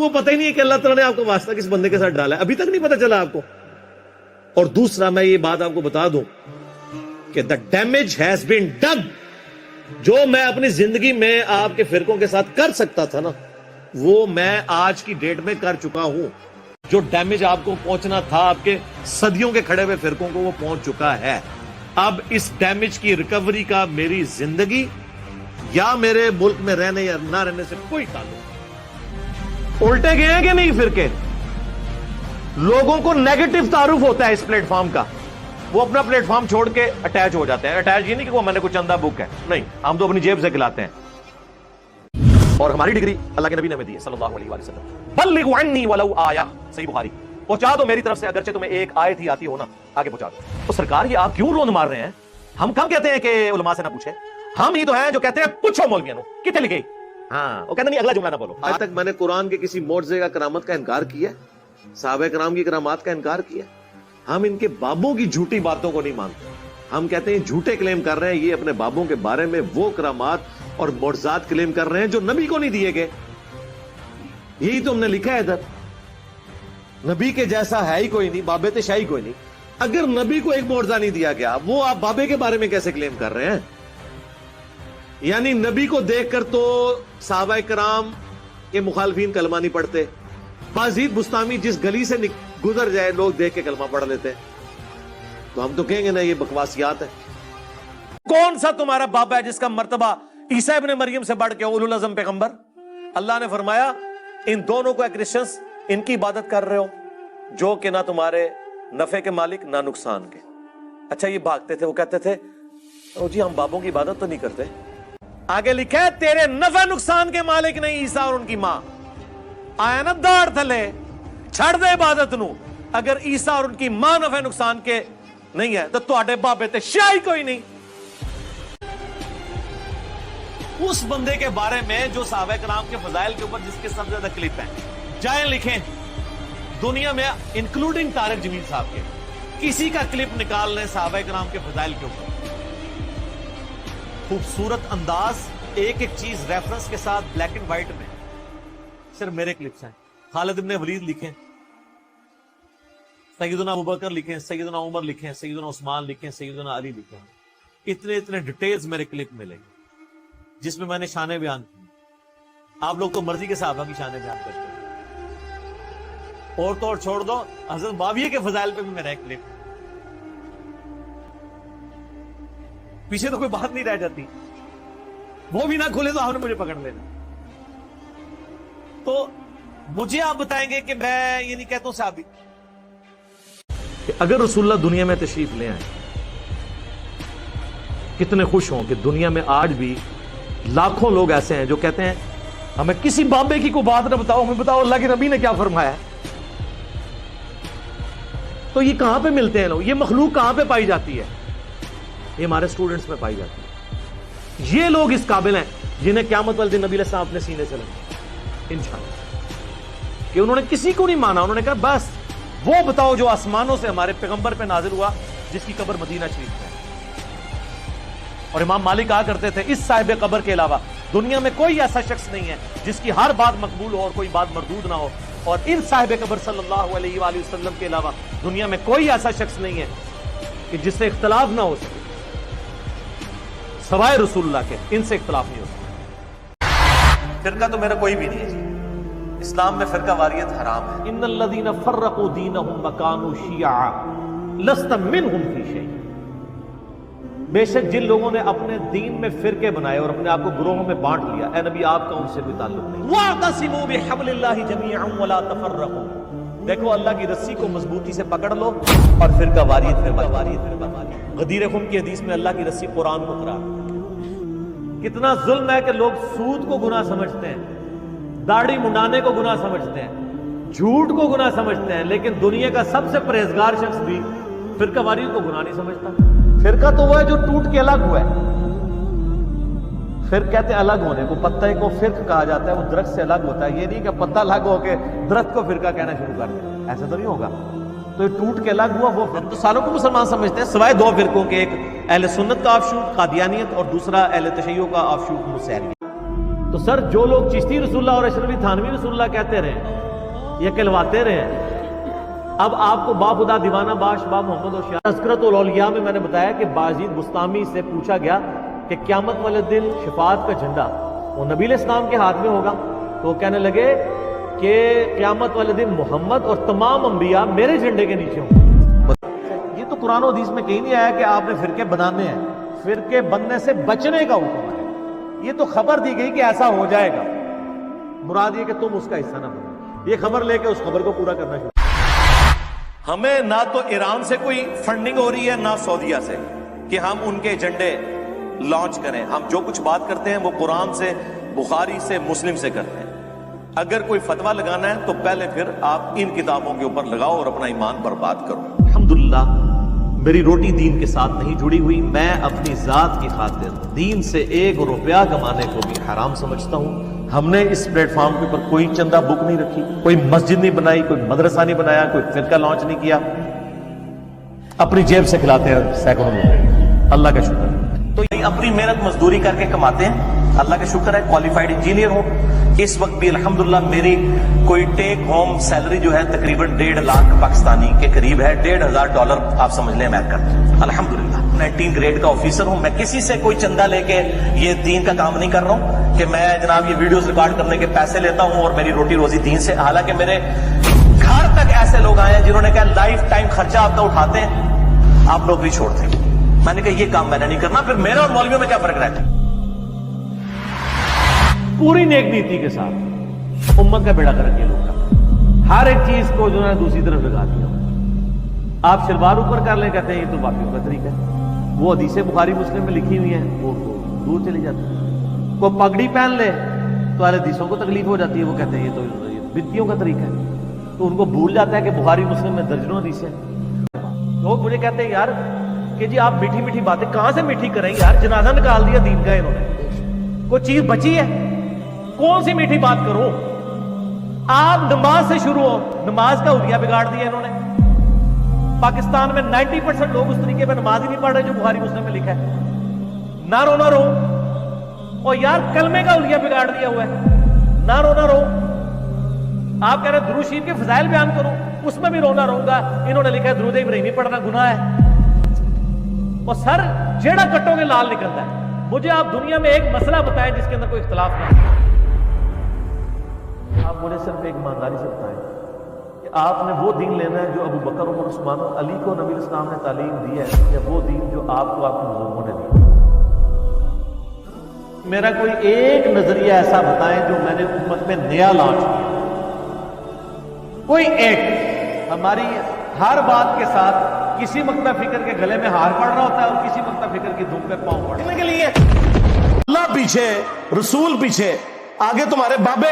وہ پتہ ہی نہیں ہے کہ اللہ تعالیٰ نے آپ کو واسطہ کس بندے کے ساتھ ڈالا ہے، ابھی تک نہیں پتہ چلا آپ کو۔ اور دوسرا میں یہ بات آپ کو بتا دوں کہ the damage has been done۔ جو میں اپنی زندگی میں آپ کے فرقوں کے ساتھ کر سکتا تھا نا، وہ میں آج کی ڈیٹ میں کر چکا ہوں۔ جو ڈیمیج آپ کو پہنچنا تھا آپ کے صدیوں کے کھڑے ہوئے فرقوں کو، وہ پہنچ چکا ہے۔ اب اس ڈیمیج کی ریکوری کا میری زندگی یا میرے ملک میں رہنے یا نہ رہنے سے کوئی تعلق نہیں۔ الٹے گئے ہیں کہ نہیں فرقے؟ لوگوں کو نیگیٹو تعارف ہوتا ہے اس پلیٹ فارم کا، وہ اپنا پلیٹ فارم چھوڑ کے اٹیچ ہو جاتے ہیں۔ اٹیچ یہ نہیں کہ وہ میں نے کوئی چندہ بک ہے، نہیں، ہم تو اپنی جیب سے کھلاتے ہیں۔ اور ہماری ڈگری اللہ کے نبی نے ہمیں دی ہے صلی اللہ علیہ وآلہ وسلم، بلغوا عنی ولو آیہ، صحیح بخاری، پہنچا دو میری طرف سے اگرچہ تمہیں ایک آیت ہی آتی ہو نا، آگے پہنچا دو۔ تو سرکار یہ آپ کیوں روند مار رہے ہیں؟ ہم کم کہتے ہیں کہ علماء سے نہ پوچھے، ہم ہی تو ہیں جو کہتے ہیں پوچھو مولویوں کو کتنے لکھے۔ ہاں وہ کہتے نہیں اگلا جملہ نہ بولو۔ آج تک میں نے قرآن کے کسی معجزے کا کرامت کا انکار کیا، صحابہ کرام کی کرامات کا انکار کیا؟ ہم ان کے بابوں کی جھوٹی باتوں کو نہیں مانتے، ہم کہتے ہیں جھوٹے کلیم کر رہے ہیں، یہ اپنے بابوں کے بارے میں وہ کرامات اور معجزات کلیم کر رہے ہیں جو نبی کو نہیں دیے گئے۔ یہی تو ہم نے لکھا ہے ادھر، نبی کے جیسا ہے ہی کوئی نہیں، بابے تے شاہی کوئی نہیں۔ اگر نبی کو ایک معجزہ نہیں دیا گیا، وہ آپ بابے کے بارے میں کیسے کلیم کر رہے ہیں؟ یعنی نبی کو دیکھ کر تو صحابہ کرام کے مخالفین کلمہ نہیں پڑھتے، بازید بستامی جس گلی سے گزر جائے لوگ دیکھ کے کلمہ پڑھ لیتے ہیں۔ تو ہم تو کہیں گے نا یہ بکواسیات ہے۔ کون سا تمہارا بابا ہے جس کا مرتبہ عیسیٰ ابن مریم سے بڑھ کے اولو العزم پیغمبر؟ اللہ نے فرمایا ان دونوں کو کرسچنز ان کی عبادت کر رہے ہو جو کہ نہ تمہارے نفع کے مالک نہ نقصان کے۔ اچھا یہ بھاگتے تھے، وہ کہتے تھے او جی ہم بابوں کی عبادت تو نہیں کرتے۔ آگے لکھا ہے تیرے نفع نقصان کے مالک نہیں عیسیٰ اور ان کی ماں۔ آیا نا داڑ تھلے، چھڑ دے عبادت نو۔ اگر عیسیٰ اور ان کی ماں نفع نقصان کے نہیں ہے تو تواڈے بابے تے شاہی کوئی نہیں۔ اس بندے کے بارے میں جو صحابہ کرام کے فضائل کے اوپر جس کے سب سے زیادہ کلپ ہیں، جائیں لکھیں دنیا میں انکلوڈنگ طارق جمیل صاحب کے، کسی کا کلپ نکال لیں صحابہ کرام کے فضائل کے اوپر، خوبصورت انداز، ایک ایک چیز ریفرنس کے ساتھ بلیک اینڈ وائٹ میں۔ صرف میرے کلپس ہیں، خالد ابن ولید لکھیں، سیدنا ابوبکر لکھیں، سیدنا عمر لکھیں، سیدنا عثمان لکھیں، سیدنا علی لکھیں، اتنے ڈیٹیلز میرے کلپ ملیں گے جس میں میں نے شانیں بیان کی۔ آپ لوگ تو مرضی کے صحابہ کی شانیں بیان کرتے ہیں، اور تو اور چھوڑ دو، حضرت معاویہ کے فضائل پہ بھی میرا ایک کلپ، پیچھے تو کوئی بات نہیں رہ جاتی، وہ بھی نہ کھولے تو آپ نے مجھے پکڑ لینا۔ تو مجھے آپ بتائیں گے کہ میں یہ نہیں کہتا ہوں صحابی کہ اگر رسول اللہ دنیا میں تشریف لے آئیں، کتنے خوش ہوں کہ دنیا میں آج بھی لاکھوں لوگ ایسے ہیں جو کہتے ہیں ہمیں کسی بابے کی کوئی بات نہ بتاؤ، ہمیں بتاؤ اللہ کے نبی نے کیا فرمایا ہے۔ تو یہ کہاں پہ ملتے ہیں لوگ؟ یہ مخلوق کہاں پہ پائی جاتی ہے؟ یہ ہمارے سٹوڈنٹس میں پائی جاتی ہے۔ یہ لوگ اس قابل ہیں جنہیں قیامت والے دن نبی علیہ السلام اپنے سینے سے لگے انشاءاللہ، کہ انہوں نے کسی کو نہیں مانا، انہوں نے کہا بس وہ بتاؤ جو آسمانوں سے ہمارے پیغمبر پہ نازل ہوا جس کی قبر مدینہ شریف میں۔ اور امام مالک کہا کرتے تھے اس صاحب قبر کے علاوہ دنیا میں کوئی ایسا شخص نہیں ہے جس کی ہر بات مقبول ہو اور کوئی بات مردود نہ ہو، اور ان صاحب قبر صلی اللہ علیہ وآلہ وسلم کے علاوہ دنیا میں کوئی ایسا شخص نہیں ہے کہ جس سے اختلاف نہ ہو سکے سوائے رسول اللہ کے، ان سے اختلاف نہیں ہو سکتا۔ فرقہ تو میرا کوئی بھی نہیں ہے جی، اسلام میں فرقہ واریت حرام ہے۔ ان الذین فرقوا دینہم وکانوا شیعا لست منہم فی شیء، بے شک جن لوگوں نے اپنے دین میں فرقے بنائے اور اپنے آپ کو گروہوں میں بانٹ لیا، اے نبی آپ کا ان سے کوئی تعلق نہیں۔ واعتصموا بحبل اللہ جميعا ولا تفرقوا، دیکھو اللہ کی رسی کو مضبوطی سے پکڑ لو اور فرقہ واریت میں مت۔ غدیر خم کی حدیث میں اللہ کی رسی قرآن کو قرار۔ کتنا ظلم ہے کہ لوگ سود کو گناہ سمجھتے ہیں، داڑھی منڈانے کو گناہ سمجھتے ہیں، جھوٹ کو گناہ سمجھتے ہیں، لیکن دنیا کا سب سے پرہیزگار شخص بھی فرقہ واریت کو گناہ نہیں سمجھتا۔ فرقہ تو وہ ہے جو ٹوٹ کے الگ ہوا ہے۔ فرق کہتے ہیں الگ ہونے کو، پتے کو فرق کہا جاتا ہے، وہ درخت سے الگ ہوتا ہے۔ یہ نہیں کہ پتا الگ ہو کے درخت کو فرقہ کہنا شروع کر دیں، ایسا تو نہیں ہوگا۔ تو یہ ٹوٹ کے الگ ہوا، وہ فرق تو سالوں کو مسلمان سمجھتے ہیں سوائے دو فرقوں کے، ایک اہل سنت کا آف شوٹ قادیانیت اور دوسرا اہل تشیع کا آف شوٹ موسیلیت۔ تو سر جو لوگ چشتی رسول اللہ اور اشرفی تھانوی رسول اللہ کہتے رہے یا کہلواتے رہے، اب آپ کو با خدا دیوانہ باش با محمد و شاہ تذکرۃ الاولیاء میں نے بتایا کہ بازید بستامی سے پوچھا گیا کہ قیامت والے دن شفاعت کا جھنڈا وہ نبی علیہ السلام کے ہاتھ میں ہوگا، تو وہ کہنے لگے کہ قیامت والے دن محمد اور تمام انبیاء میرے جھنڈے کے نیچے ہوں۔ یہ تو قرآن و حدیث میں کہیں نہیں آیا کہ آپ نے فرقے بنانے ہیں، فرقے بننے سے بچنے کا حکم ہے، یہ تو خبر دی گئی کہ ایسا ہو جائے گا، مراد یہ کہ تم اس کا حصہ نہ بنو، یہ خبر لے کے اس خبر کو پورا کرنا شروع۔ ہمیں نہ تو ایران سے کوئی فنڈنگ ہو رہی ہے نہ سعودیہ سے کہ ہم ان کے ایجنڈے لانچ کریں، ہم جو کچھ بات کرتے ہیں وہ قرآن سے، بخاری سے، مسلم سے کرتے ہیں۔ اگر کوئی فتویٰ لگانا ہے تو پہلے پھر آپ ان کتابوں کے اوپر لگاؤ اور اپنا ایمان برباد کرو۔ الحمدللہ میری روٹی دین کے ساتھ نہیں جڑی ہوئی، میں اپنی ذات کی خاطر دین سے 1 روپیہ کمانے کو بھی حرام سمجھتا ہوں۔ ہم نے اس پلیٹ فارم کے اوپر کوئی چندہ بک نہیں رکھی، کوئی مسجد نہیں بنائی، کوئی مدرسہ نہیں بنایا، کوئی فرقہ لانچ نہیں کیا، اپنی جیب سے کھلاتے ہیں سینکڑوں لوگ، اللہ کا شکر ہے۔ تو یہ اپنی محنت مزدوری کر کے کماتے ہیں، اللہ کا شکر ہے، کوالیفائڈ انجینئر ہوں۔ اس وقت بھی الحمدللہ میری کوئی ٹیک ہوم سیلری جو ہے تقریباً 1.5 لاکھ پاکستانی کے قریب ہے، $1,500 آپ سمجھ لیں میں کرتا ہوں الحمدللہ۔ 19 گریڈ کا آفیسر ہوں، میں کسی سے کوئی چندہ لے کے یہ دین کا کام نہیں کر رہا ہوں کہ میں جناب یہ ویڈیوز ریکارڈ کرنے کے پیسے لیتا ہوں اور میری روٹی روزی دین سے، حالانکہ میرے گھر تک ایسے لوگ آئے ہیں جنہوں نے کہا لائف ٹائم خرچہ آپ کا اٹھاتے ہیں، آپ لوگ بھی چھوڑتے ہیں۔ میں نے کہا یہ کام میں نے نہیں کرنا، پھر میرا اور مولویوں میں کیا فرق رہتا ہے؟ پوری نیک نیتی کے ساتھ امت کا بیڑا کر کے لوگ کا ہر ایک چیز کو جو ہے دوسری طرف لگا دیا۔ آپ شلوار اوپر کر لیں، کہتے ہیں یہ تو باقیوں کا طریقہ ہے، وہ حدیث بخاری مسلم میں لکھی ہوئی ہیں، وہ دور چلی جاتی ہے۔ کوئی پگڑی پہن لے تو اہل حدیثوں کو تکلیف ہو جاتی ہے، وہ کہتے ہیں یہ تو بدعتیوں کا طریقہ ہے، تو ان کو بھول جاتا ہے کہ بخاری مسلم میں درجنوں حدیثیں۔ لوگ مجھے کہتے ہیں یار کہ جی آپ میٹھی میٹھی باتیں کہاں سے میٹھی کریں یار، جنازہ نکال دیا دین کا انہوں نے، کوئی چیز بچی ہے؟ کون سی میٹھی بات کروں؟ آپ نماز سے شروع ہو، نماز کا حلیہ بگاڑ دیا انہوں نے۔ پاکستان میں 90% لوگ اس طریقے پہ نماز ہی نہیں پڑھ رہے جو بخاری مسلم میں لکھا ہے۔ نہ رو نہ رو، اور یار کلمے کا حلیہ بگاڑ دیا ہوا ہے، نہ رو نہ رو۔ آپ کہہ رہے ہیں درود شریف کے فضائل بیان کروں، اس میں بھی رونا رہوں گا، انہوں نے لکھا ہے درود ابراہیمی پڑھنا گناہ ہے۔ اور سر جیڑا کٹو گے لال نکلتا ہے۔ مجھے آپ دنیا میں ایک مسئلہ بتائیں جس کے اندر کوئی اختلاف نہ ہو۔ آپ مجھے صرف ایک ایمانداری سے بتائیں کہ آپ نے وہ دین لینا ہے جو ابو بکر، عمر، عثمان اور علی کو نبی اسلام نے تعلیم دی ہے، یا وہ دین جو آپ کو آپ کے بزرگوں نے دی؟ میرا کوئی ایک نظریہ ایسا بتائیں جو میں نے امت میں نیا لانچ کیا، کوئی ایک۔ ہماری ہر بات کے ساتھ کسی مقطع فکر کے گلے میں ہار پڑ رہا ہوتا ہے اور کسی مقطع فکر کی دھوپ پہ پاؤں پڑنے کے لیے اللہ پیچھے، رسول پیچھے، آگے تمہارے بابے۔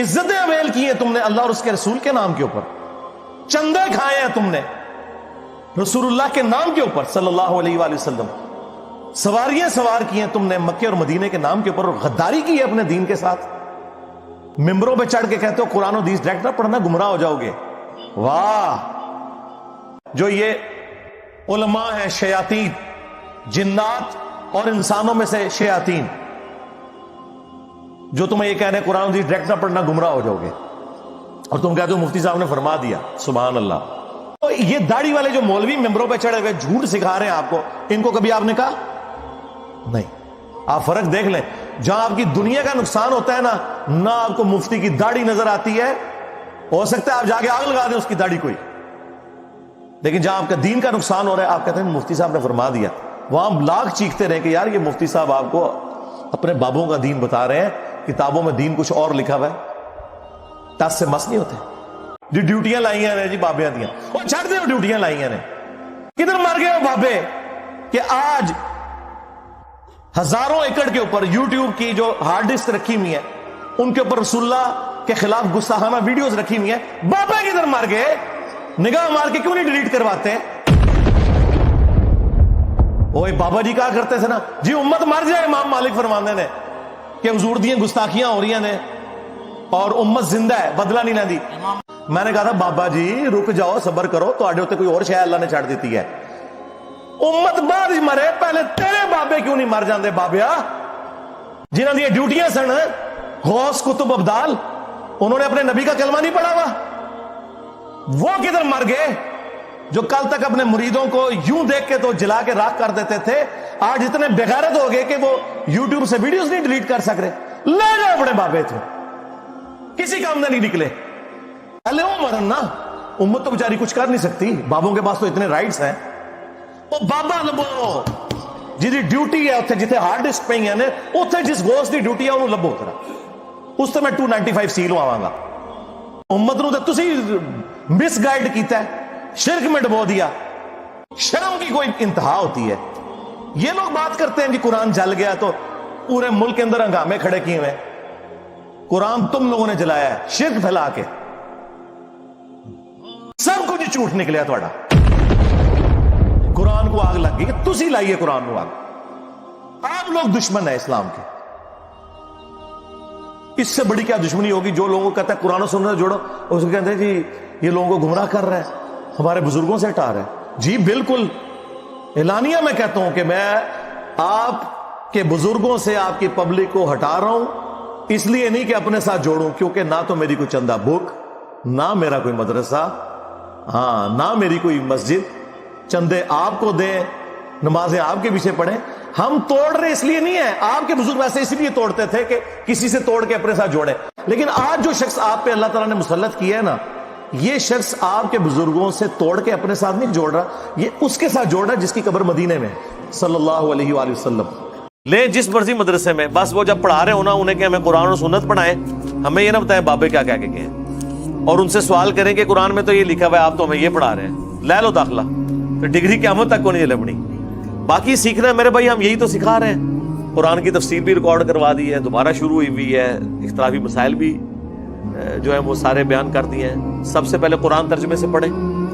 عزتیں اویل کی ہیں تم نے اللہ اور اس کے رسول کے نام کے اوپر، چندے کھائے ہیں تم نے رسول اللہ کے نام کے اوپر صلی اللہ علیہ وآلہ وسلم، سواریاں سوار کی ہیں تم نے مکے اور مدینے کے نام کے اوپر، اور غداری کی ہے اپنے دین کے ساتھ۔ ممبروں پہ چڑھ کے کہتے ہو قرآن و حدیث ڈائریکٹ نہ پڑھنا، گمراہ ہو جاؤ گے۔ واہ، جو یہ علماء ہیں شیاطین، جنات اور انسانوں میں سے شیاطین، جو تمہیں یہ کہنے قرآن و حدیث ڈائریکٹ نہ پڑھنا، گمراہ ہو جاؤ گے، اور تم کہتے ہو مفتی صاحب نے فرما دیا، سبحان اللہ۔ تو یہ داڑھی والے جو مولوی ممبروں پہ چڑھے ہوئے جھوٹ سکھا رہے ہیں آپ کو، ان کو کبھی آپ نے کہا نہیں؟ آپ فرق دیکھ لیں، جہاں آپ کی دنیا کا نقصان ہوتا ہے نہ آپ کو مفتی کی داڑھی نظر آتی ہے، ہو سکتا ہے آپ جا کے آگ لگا دیں اس کی داڑھی کوئی، لیکن جہاں آپ کا دین کا نقصان ہو رہا ہے آپ کہتے ہیں مفتی صاحب نے فرما دیا، وہاں ہم لاکھ چیختے رہے کہ یار یہ مفتی صاحب آپ کو اپنے بابوں کا دین بتا رہے ہیں، کتابوں میں دین کچھ اور لکھا ہوا ہے، ٹس سے مس نہیں ہوتے۔ جو ڈیوٹیاں لائی ہیں جی بابیاں دیا، وہ چھڑ دیں، وہ ڈیوٹیاں لائی ہیں، کدھر مر گئے وہ بابے کہ آج ہزاروں ایکڑ کے اوپر یوٹیوب کی جو ہارڈ ڈسک رکھی ہوئی ہے ان کے اوپر رسول اللہ کے خلاف گستاخانہ ویڈیوز رکھی ہوئی ہیں، بابا کدھر مر گئے؟ نگاہ مار کے کیوں نہیں ڈیلیٹ کرواتے؟ اوے بابا جی کہا کرتے تھے نا جی امت مر جائے، امام مالک فرماندے نے کہ حضور دیاں گستاخیاں ہو رہی ہیں اور امت زندہ ہے، بدلہ نہیں لیندی۔ میں نے کہا تھا بابا جی رک جاؤ، صبر کرو، تو آڈے ہوتے کوئی اور شے اللہ نے چھڑ دیتی ہے، امت بعد ہی مرے، پہلے تیرے بابے کیوں نہیں مر جاندے بابیا؟ جنہوں نے ڈیوٹیاں سن غوث کتب ابدال, انہوں نے اپنے نبی کا کلمہ نہیں پڑھا ہوا. وہ کدھر مر گئے جو کل تک اپنے مریدوں کو یوں دیکھ کے تو جلا کے راکھ کر دیتے تھے, آج اتنے بغیرت ہو گئے کہ وہ یوٹیوب سے ویڈیوز نہیں ڈیلیٹ کر سک رہے. لے جاؤ اپنے بابے تھے, کسی کام میں نہیں نکلے. پہلے وہ مرن نا, امت تو بیچاری کچھ کر نہیں سکتی, بابوں کے پاس تو اتنے رائٹس ہیں. وہ بابا لبو جی ڈیوٹی ہے اتنے جتنے ہارڈ ڈسک پہ ہیں اتنے جس گوشت کی ڈیوٹی ہے انہوں لبو کرا, اس سے میں 295 سی لواں گا. امت نو تو تسی مس گائیڈ کیتا ہے, شرک میں ڈبو دیا. شرم کی کوئی انتہا ہوتی ہے. یہ لوگ بات کرتے ہیں کہ قرآن جل گیا تو پورے ملک کے اندر ہنگامے کھڑے کیے ہوئے. قرآن تم لوگوں نے جلایا ہے شرک پھیلا کے, سب کچھ جھوٹ نکلیا تھوڑا. قرآن کو آگ لگ گئی, تسی لائیے قرآن کو آگ. آپ لوگ دشمن ہیں اسلام کے. اس سے بڑی کیا دشمنی ہوگی جو لوگوں کو کہتا ہے قرآن و سنت سے جوڑو, اس کو کہتے ہیں جی یہ لوگوں کو گمراہ کر رہا ہے, ہمارے بزرگوں سے ہٹا رہا ہے. جی بالکل اعلانیہ میں کہتا ہوں کہ میں آپ کے بزرگوں سے آپ کی پبلک کو ہٹا رہا ہوں, اس لیے نہیں کہ اپنے ساتھ جوڑوں, کیونکہ نہ تو میری کوئی چندہ بک, نہ میرا کوئی مدرسہ, ہاں نہ میری کوئی مسجد. چندے آپ کو دیں, نمازیں آپ کے پیچھے پڑھیں. ہم توڑ رہے اس لیے نہیں ہے, آپ کے بزرگ ویسے اسی لیے توڑتے تھے کہ کسی سے توڑ کے اپنے ساتھ جوڑے. لیکن آج جو شخص آپ پہ اللہ تعالیٰ نے مسلط کیا ہے نا, یہ شخص آپ کے بزرگوں سے توڑ کے اپنے ساتھ نہیں جوڑ رہا, یہ اس کے ساتھ جوڑ رہا ہے جس کی قبر مدینے میں صلی اللہ علیہ وآلہ وسلم. لے جس مرضی مدرسے میں, بس وہ جب پڑھا رہے ہونا انہیں کہ ہمیں قرآن اور سنت پڑھائیں, ہمیں یہ نہ بتائیں بابے کیا کیا کہ ہیں, اور ان سے سوال کریں کہ قرآن میں تو یہ لکھا ہوا ہے آپ تو ہمیں یہ پڑھا رہے ہیں, لے لو داخلہ, پھر ڈگری قیامت تک کو نہیں لبنی. باقی سیکھنا ہے میرے بھائی, ہم یہی تو سکھا رہے ہیں. قرآن کی تفسیر بھی ریکارڈ کروا دی ہے, دوبارہ شروع ہوئی ہے, اختلافی مسائل بھی جو ہے وہ سارے بیان کر دیے ہیں. سب سے پہلے قرآن ترجمے سے پڑھیں,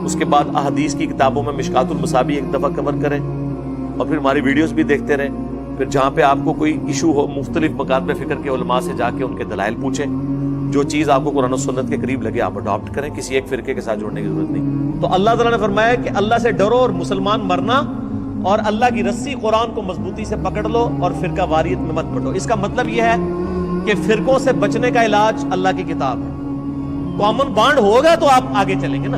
اس کے بعد احادیث کی کتابوں میں مشکات المصابیح ایک دفعہ کور کریں, اور پھر ہماری ویڈیوز بھی دیکھتے رہیں. پھر جہاں پہ آپ کو کوئی ایشو ہو, مختلف مکاتب فکر کے علماء سے جا کے ان کے دلائل پوچھیں. جو چیز آپ کو قرآن و سنت کے قریب لگے آپ اڈاپٹ کریں, کسی ایک فرقے کے ساتھ جوڑنے کی ضرورت نہیں. تو اللہ تعالیٰ نے فرمایا کہ اللہ سے ڈرو اور مسلمان مرنا, اور اللہ کی رسی قرآن کو مضبوطی سے پکڑ لو اور فرقہ واریت میں مت بٹو. اس کا مطلب یہ ہے کہ فرقوں سے بچنے کا علاج اللہ کی کتاب ہے. کامن بانڈ ہوگا تو آپ آگے چلیں گے نا.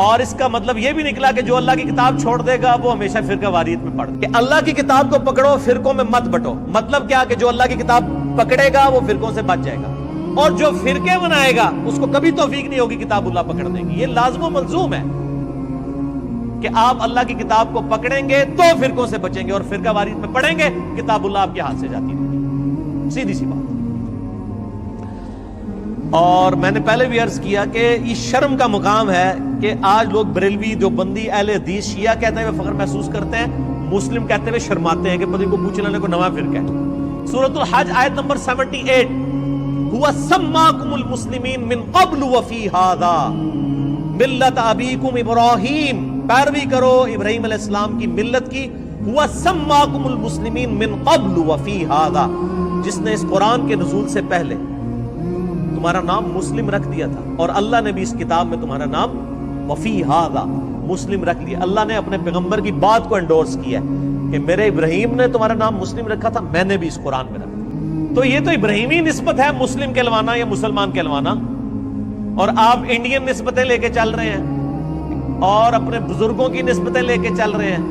اور اس کا مطلب یہ بھی نکلا کہ جو اللہ کی کتاب چھوڑ دے گا وہ ہمیشہ فرقہ واریت میں پڑ, کہ اللہ کی کتاب کو پکڑو, فرقوں میں مت بٹو. مطلب کیا کہ جو اللہ کی کتاب پکڑے گا وہ فرقوں سے بچ جائے گا, اور جو فرقے بنائے گا اس کو کبھی توفیق نہیں ہوگی کتاب اللہ پکڑ دے گی. یہ لازم و ملزوم ہے کہ آپ اللہ کی کتاب کو پکڑیں گے تو فرقوں سے بچیں گے, اور فرقہ واریت میں پڑھیں گے کتاب اللہ آپ کے ہاتھ سے جاتی رہے گی. سیدھی سی بات. اور میں نے پہلے بھی عرض کیا کہ یہ شرم کا مقام ہے کہ آج لوگ بریلوی, دیوبندی, اہل حدیث, شیعہ کہتے ہوئے فخر محسوس کرتے ہیں, مسلم کہتے ہوئے شرماتے ہیں کہ پتہ کو پوچھ لینے کو نواں فرقہ ہے. سورۃ الحج آیت نمبر 78, هو سماکم المسلمین من قبل وفی ھذا ملت ابیکم ابراہیم, پیروی کرو ابراہیم علیہ السلام کی ملت کی. هو سماکم المسلمین من قبل وفی ھذا, جس نے اس قرآن کے نزول سے پہلے تمہارا نام مسلم رکھ دیا تھا, اور اللہ نے بھی اس کتاب میں تمہارا نام وفی ھذا مسلم رکھ لیا. اللہ نے اپنے پیغمبر کی بات کو انڈورس کیا کہ میرے ابراہیم نے تمہارا نام مسلم رکھا تھا, میں نے بھی اس قرآن میں رکھا. تو یہ تو ابراہیمی نسبت ہے مسلم کہلوانا یا مسلمان کہلوانا, اور آپ انڈین نسبتیں لے کے چل رہے ہیں اور اپنے بزرگوں کی نسبتیں لے کے چل رہے ہیں.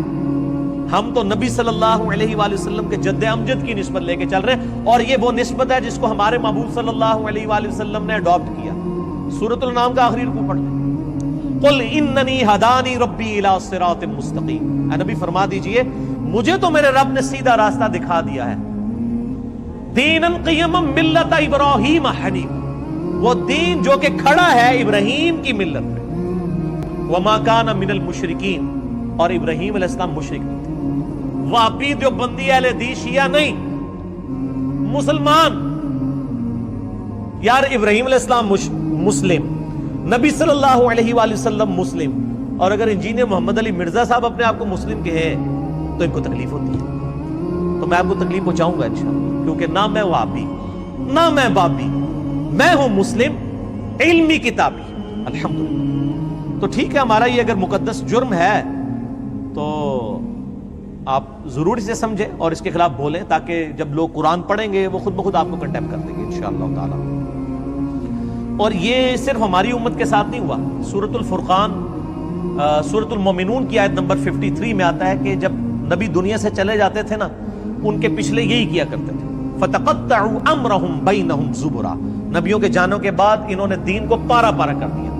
ہم تو نبی صلی اللہ علیہ وآلہ وسلم کے جد امجد کی نسبت لے کے چل رہے ہیں, اور یہ وہ نسبت ہے جس کو ہمارے محبوب صلی اللہ علیہ وآلہ وسلم نے اڈاپٹ کیا. سورۃ الانعام کا آخری رکوع پڑھ لیں. قل اننی ہدانی ربی الی صراط مستقیم, اے نبی فرما دیجئے مجھے تو میرے رب نے سیدھا راستہ دکھا دیا ہے. دینا قیما ملت ابراہیم حنیف, وہ دین جو کہ کھڑا ہے ابراہیم کی ملت پہ. وما کان من المشرکین, اور ابراہیم علیہ السلام مشرک نہیں تھے. وہابی دیوبندی اہل حدیث شیعہ نہیں, مسلمان. یار ابراہیم علیہ السلام مسلم, نبی صلی اللہ علیہ وآلہ وسلم مسلم, اور اگر انجینئر محمد علی مرزا صاحب اپنے آپ کو مسلم کہیں تو ان کو تکلیف ہوتی ہے. تو میں آپ کو تکلیف پہنچاؤں گا انشاءاللہ, کیونکہ نہ میں وہابی نہ میں بابی, میں ہوں مسلم علمی کتابی الحمدللہ. تو ٹھیک ہے, ہمارا یہ اگر مقدس جرم ہے تو آپ ضرور اسے سمجھیں اور اس کے خلاف بولیں، تاکہ جب لوگ قرآن پڑھیں گے وہ خود بخود آپ کو کنڈیم کر دیں گے انشاءاللہ تعالی۔ اور یہ صرف ہماری امت کے ساتھ نہیں ہوا۔ سورۃ الفرقان سورۃ المومنون کی آیت نمبر 53 میں آتا ہے کہ جب نبی دنیا سے چلے جاتے تھے نا، ان کے پچھلے یہی کیا کرتے تھے، فَتَقَطَّعُوا أَمْرَهُمْ بَيْنَهُمْ زُبُرًا، نبیوں کے جانوں کے بعد انہوں نے دین کو پارا پارا کر دیا۔